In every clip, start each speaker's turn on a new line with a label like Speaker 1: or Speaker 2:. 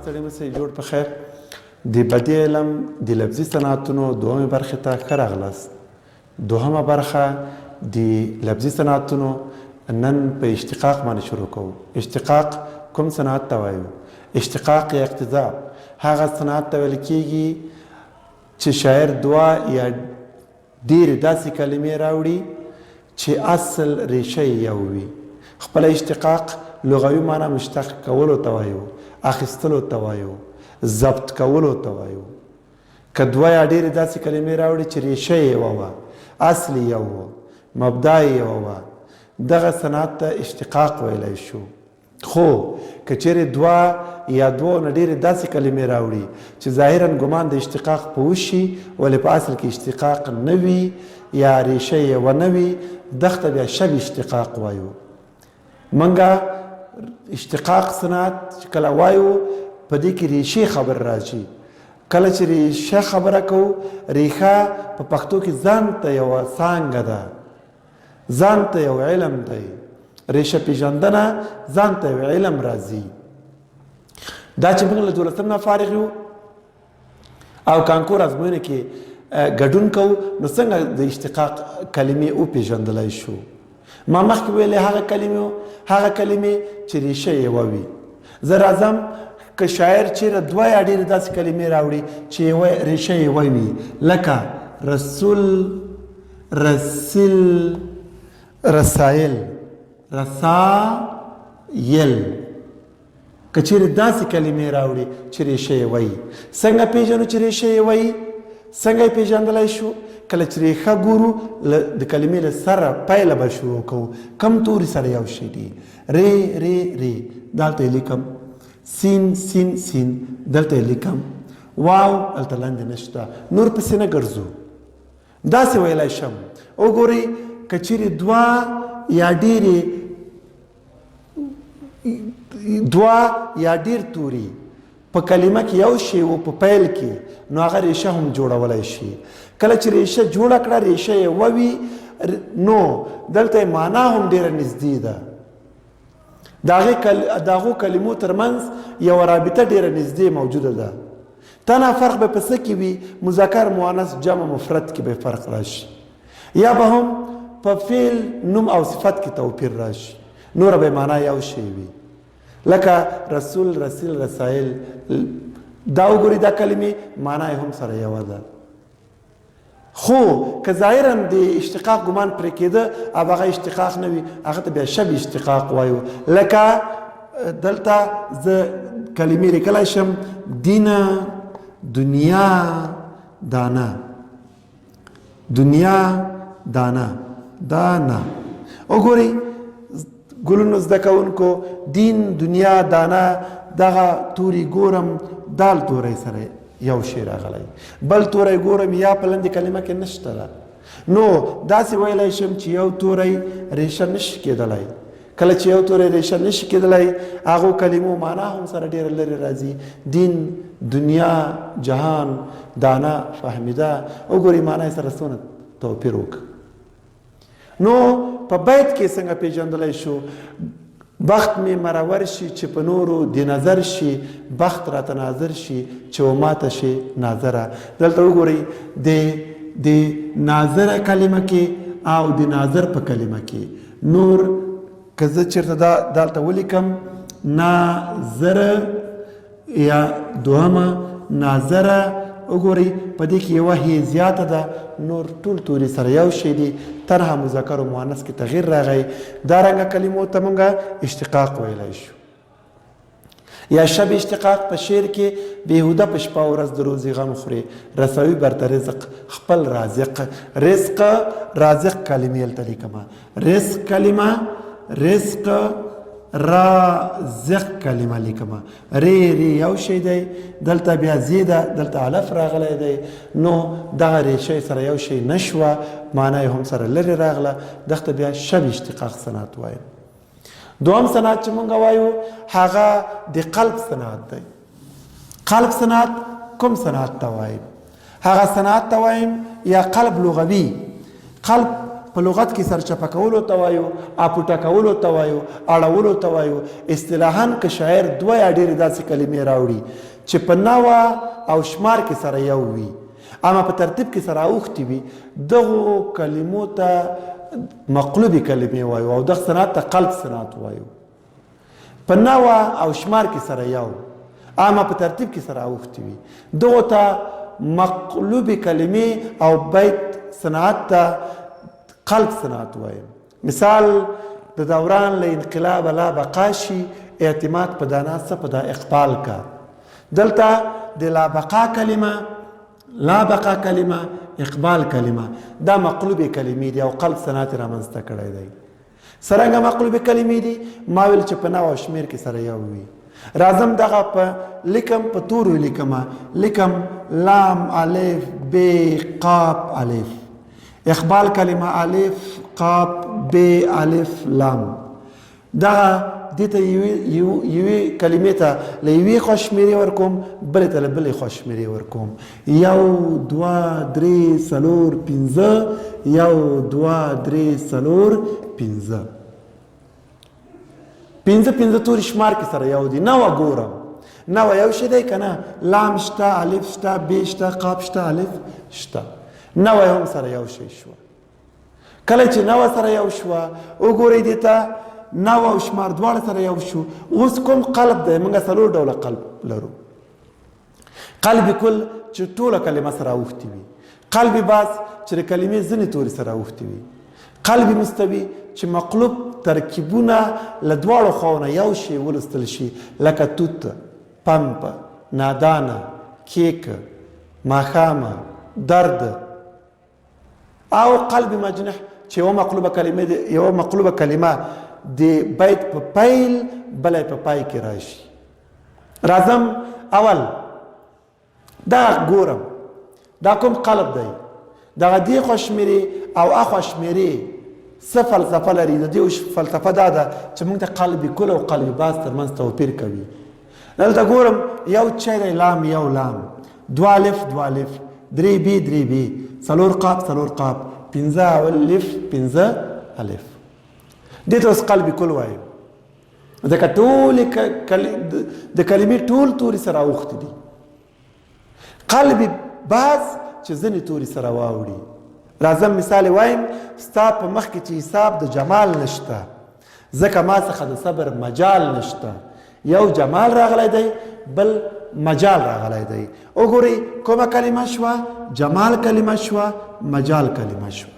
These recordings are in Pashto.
Speaker 1: ستړي مسئ جوړ په خیر د بدیع علم د لفظي صنعتونو دوهمې برخې ته ښه راغلاست. دوهمه برخه د لفظي صنعتونو نن په اشتقاق باندې شروع کوو. اشتقاق کوم صنعت ته وایو؟ اشتقاق یا اقتضاب هغه صنعت ته ویل کیږي چې شاعر دوه یا ډېرې داسې کلمې راوړي چې اصل ریشه یې یو وي. خپله اشتقاق لغوي معنا مشتق کولو ته وایو، اخیستلو ته وایو، ضبط کولو ته وایو. که دوه یا ډېرې داسې کلمې راوړي چې ریشه یې یوه وه، اصل یې یو و، مبدا یې یوه وه، دغه صنعت ته اشتقاق ویلی شو. خو که چیرې دوه یا دوه نه ډېرې داسې کلمې راوړي چې ظاهرا ګمان د اشتقاق په وشي ولې په اصل کې اشتقاق نه وي یا ریشه یې ونه وي، دغه ته بیا شب اشتقاق وایو. منګه اشتقاق صنعت چې کله وایو په دې کې ریشې خبر راځي. کله چې ریشه خبره کوو، ریښه په پښتو کې ځان ته یوه څانګه ده، ځان ته یو علم دی. ریشه پېژندنه ځان ته یو علم راځي. دا چې موږ له 12 نه فارغ یو او کانکور ازموینه کې ګډون کوو، نو څنګه د اشتقاق کلمې وپېژندلی شو؟ ما مخکې ویلې هغه کلمې چې ریشه یې یوه وي. زه راځم که شاعر چیرې دوه یا ډېرې داسې کلمې راوړي چې ریشه یې یوه وي، لکه رسول، رسل، رسایل، رسایل، که چیرې داسې کلمې راوړي چې ریشه یې وایي، څنګه پېژنو چې ریشه یې وایي؟ څنګه یې پېژندلی شو؟ کله چې ریښه ګورو د کلمې له سره پیله به شروع کوو، کم توري سره یو شی دي. ری ری ری دلته یې لیکم، سین سین سین دلته یې لیکم، واو هلته لاندې نشته، نور پسې نه ګرځو. داسې ویلی شم. وګورئ که چیرې دوه یا ډېر توري په کلمه کې یو شی و په پیل کې، نو هغه ریشه هم جوړولی شي. کله چې ریشه جوړه کړه، ریشه یې ووي، نو دلته معنا هم ډېره نږدې ده. د هغو کلمو ترمنځ یوه رابطه ډېره نږدې موجوده ده. تنها فرق به په څه کې وي؟ مذکر مؤنث جمع مفرد کې به فرق راشي، یا به هم په فعل نوم او صفت کې توپیر راشي، نوره به معنا یو شی وي. لکه رسول، رسیل، رسایل، دا وګورئ دا کلمې معنا یې هم سره یوه ده. خو که ظاهرا د اشتقاق ګمان پرې کېده او هغه اشتقاق نه وي، هغه ته بیا شب اشتقاق وایو. لکه دلته زه کلمې لیکلی شم: دینه، دنیا، دانه، دنیا، دانه، دانه. وګورئ ګلونو زده کوونکو، دین، دنیا، دانه، دغه توري ګورم، دال توری سره یو شی راغلی، بل توری ګورم یا په لنډې کلمه کې نشته ده. نو داسې ویلی شم چې یو توری ریشه نشي کېدلی. کله چې یو توری ریشه نشي کېدلی، هغو کلمو معنا هم سره ډېره لرې راځي. دین، دنیا، جهان، دانه، فهمیده. وګورئ معنا یې سره څونه توپیر وکړه. نو په بیت کې څنګه پېژندلی شو؟ بخت می مرور شي چې په نورو د نظر شي، بخت راته ناظر شي چې و ماته شي ناظره. دلته وګورئ د ناظره کلمه کې او د ناظر په کلمه کې نور، که زه چېرته دلته ولیکم ناظره یا دوهمه ناظره، وګورئ په دې کې یوه هی زیاته ده، نور ټول توري سره یو شی دي، تنها مذکر و مؤنث کې تغییر راغی. دارنګه کلمو ته موږ اشتقاق ویلی شو. یا شب اشتقاق په شعر کې: بېهوده په شپه ورځ د روزي غم خوري، رسوي برته رزق خپل رازق. رزق، رازق کلمې هلته لیکمه. رزق کلمه، رزق، رازق کلمه لیکمه. ری یو شی دی، دلته بیا زی ده، دلته علف راغلی دی، نو دغه ریشه سره یو شی نشوه، معنا یې هم سره لرې راغله. دغه ته بیا شب اشتقاق صنعت وایو. دوهم صنعت چې مونږ وایو هغه د قلب صنعت دی. قلب صنعت کوم صنعت ته وایم؟ هغه صنعت ته وایم یا قلب لغوي. قلب په لغت کې سرچپه کولو ته وایو، اپوټه کولو ته وایو، اړولو ته وایو. اصطلاحاً که شاعر دوه یا ډېرې داسې کلمې راوړي چې په نوع او شمار کې سره یو وي اما په ترتیب کې سره اوښتې وي، دغو کلمو ته مقلوبې کلمې وایو او دغه صنعت ته قلب صنعت وایو. په نوع او شمار کې سره یو اما په ترتیب کې سره اوښتې وي، دغو ته مقلوبې کلمې او بیت صنعت ته قلب صنعت وایي. مثال د دوران له انقلاب لا بقا شي، اعتماد په دا ناسه په دا اقبال کا. دلته د لا بقا کلمه، لا بقا کلمه، اقبال کلمه دا مقلوبې کلمې دي او قلب صنعت رامنځته کړی دی. څرنګه مقلوبې کلمې دي؟ ما ویل چې په نوع او شمیر کې سره یو وي. راځم دغه په لیکم، په تورو لیکمه، لیکم لام الف ب قاف الف. اقبال کلمه الف قاف ب الف لام. دغه دې ته یوې کلمې ته له یوې خوا شمېرې ورکوم، بلې ته له بلې خوا شمېرې ورکوم. 1 2 3 4 5 1 2 3 4 5 پنځه توري شمار کې سره یو دي. نوع ګورم، نوع یو شی دی که نه؟ لام شته، الف شته، ب شته، قاف شته، الف شته. نوع هم سره یو شی شوه. کله چې نوع سره یو شوه وګورئ دې ته نوع او شمار دواړه سره یو شو. اوس کوم قلب دی؟ موږ 4 ډوله قلب لرو. قلب کل چې ټوله کلمه سره اوښتې وي، قلب باز چې د کلمې ځینې تورې سره اوښتې وي، قلب مستوي چې مقلوب ترکیبونه له دواړو خواونه یو شی ولوستل شي، لکه توت، پمپ، نادانه، کیک، ماښامه، درد. او قلب مجنح چې یوه مقلوبه کلمه د بیت په پیل بله په پای کې راشي. راځم اول دا ګورم، دا کوم قلب دی؟ دغه دې خوا شمېرې او اخوا شمېرې څه فلسفه لري؟ د دې فلسفه دا ده چې موږ ته قلب کل او قلب باز ترمنځ توپیر کوي. دلته ګورم یو چی دی لام، یو لام، 2 الف 2 الف، 3 ب 3 ب، 4 قاف 4 قاف، 5 الف 5 الف. دې ته اوس قلب کل وایي ځکه ټولې د کلمې ټول توري سره اوښتې دي. قلب باز چې ځینې توري سره واوړي. راځم مثال وایم، ستا په مخ کې چې حساب د جمال نشته ځکه ما څخه د صبر مجال نشته. یو جمال راغلی دی، بل مجال راغلی دی. وګورئ کومه کلمه شوه؟ جمال کلمه شوه، مجال کلمه شوه.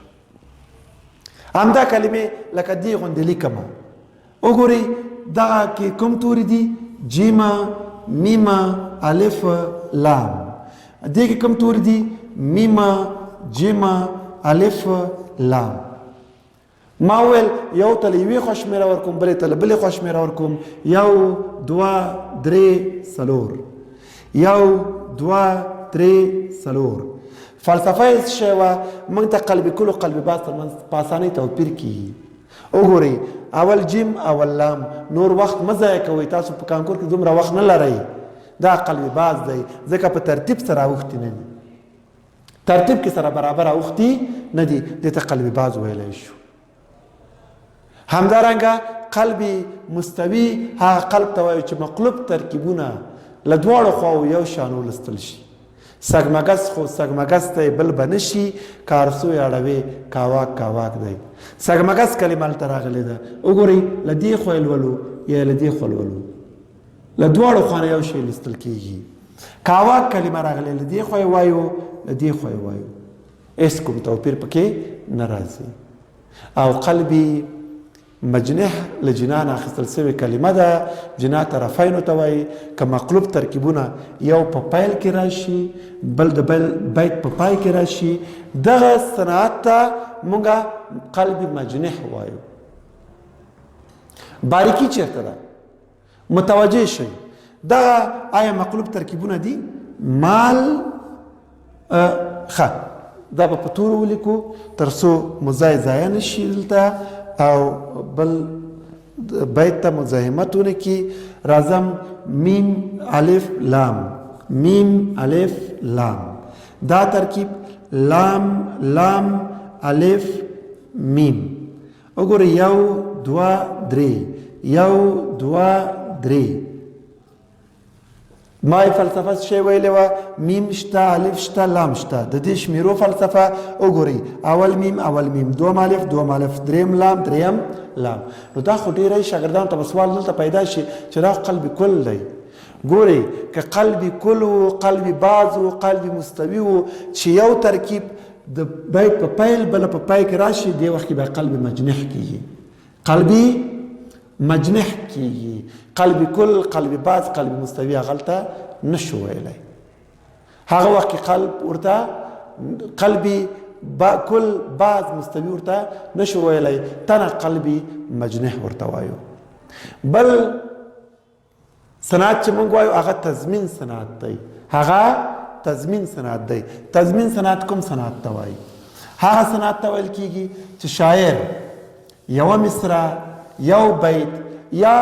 Speaker 1: همدا کلمې لکه دې غوندې لیکمه. وګورئ دغه کې کوم توري دي؟ جیمه، میمه، الف، لام. دې کې کوم توري دي؟ میمه، جیمه، الف، لام. ما ویل یو ته له یوې خوا شمېره ورکوم، بلې ته له بلې خوا شمېره ورکوم. 1 2 3 4 1 2 3 4. فلسفه یې څه شی وه؟ موږ ته قلب کل او قلب باز ترمنځ په اسانۍ توپیر کیږي. وګورئ اول جیم اول لام. نور وخت مه ضایع کوئ، تاسو په کانکور کې دومره وخت نه لرئ. دا قلب باز دی ځکه په ترتیب سره اوښتي نه دي، ترتیب کې سره برابر اوښتي نه دي، دې ته قلب باز ویلی شو. همدارنګه قلب مستوي هغه قلب ته وایو چې مقلوب ترکیبونه له دواړو خواو یو شان ولوستل شي. سګمګس خو سګمګس دی بل به نه شي، کارسو اړوي کاواک کاواک دی. سګمګس کلمه هلته راغلې ده. وګورئ له دې خوا یې لولو یا له دې خوا لولو، له دواړو خوا نه یو شی لوستل کېږي. کاواک کلمه راغلې، له دې خوا یې وایو له دې خوا یې وایو، هېڅ کوم توپیر پکې نه راځي. او قلبي مجنح له جنان اخیستل سوې کلمه ده. جناح طرفینو ته وایي. که مقلوب ترکیبونه یو په پیل کې راشي، بل د بل بیت په پای کې راشي، دغه صنعت ته موږ قلب مجنح وایو. باریکي چیرته ده؟ متوجه شئ. دغه آیا مقلوب ترکیبونه دي؟ مال ښه دا به په تورو ولیکو تر څو مو ځای ضایع نه شي دلته او بل بیت ته مزاحمت ونه کي. راځم میم الف لام، میم الف لام. دا ترکیب لام لام الف میم. وګورئ 1 2 3 1 2 3 ما فلسفه شی ویلې وه میم شته الف شته لام شته د دې شمیرو فلسفه وګورئ اول میم دوم الف دریم لام نو دا خو ډیری شاګردانو ته به سوال دلته پیدا شي چې دا قلب کل دی. ګورئ که قلب کل و قلب باز و قلب مستوي و چې یو ترکیب د بیت په پیل بله په پای کې راشي دې وخت کې به قلب مجنح کیږي قلب کل قلب باز قلب مستوي هغلته نشو ویلی هغه وخت کې قلب ورته قلبي کل باز مستوي ورته نشو ویلی تنه قلبي مجنح ورته وایو. بل صنعت چې موږ وایو هغه تضمین صنعت دی تضمین صنعت کوم صنعت ته وایي هغه صنعت ته ویل کیږي چې شاعر یوه مصره یو بیت یا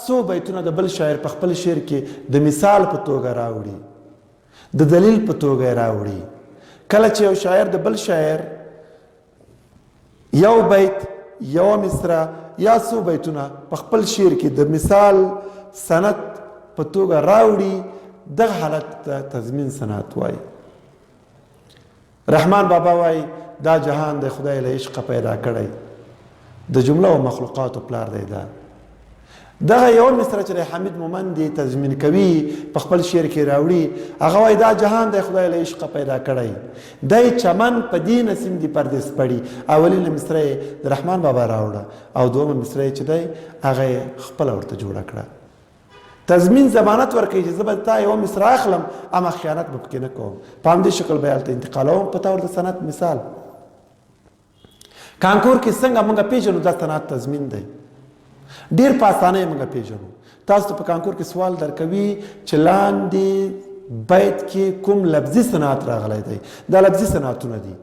Speaker 1: څو بیتونه د بل شاعر په خپل شعر کې د مثال په توګه راوړي د دلیل په توګه راوړي. کله چې یو شاعر د بل شاعر یو بیت یو مصره یا څو بیتونه په خپل شعر کې د مثال سند په توګه راوړي دغه حالت ته تضمین صنعت وایي. رحمان بابا وایي دا جهان د خدای له عشقه پیدا کړی د جمله او مخلوقاتو پلار دی. دغه یو مصره چې حمید مومند دی تضمین کوي په خپل شعر کې راوړي هغه وایي دا جهان د خدای له عشقه پیدا کړی دی چمن په دې نسیم دی پردیس پړي. اولینه مصره د رحمان بابا راوړه او دومه مصره چې دی هغه خپله ورته جوړه کړه. تضمین ضمانت ورکوي چې زه به تا یوه مصره اخلم اما خیانت به پکې نه کوم په همدې شکل به هلته انتقالوم په طور د صنعت مثال. کانکور کې څنګه موږ پیژنو دا صنعت تضمین دی ډیر په اسانۍ موږ پیژنو. تاسو ته په کانکور کې سوال درکوي چې لاندې بیت کې کوم لفظي صنعت راغلی دی دا لفظي صنعتونه دي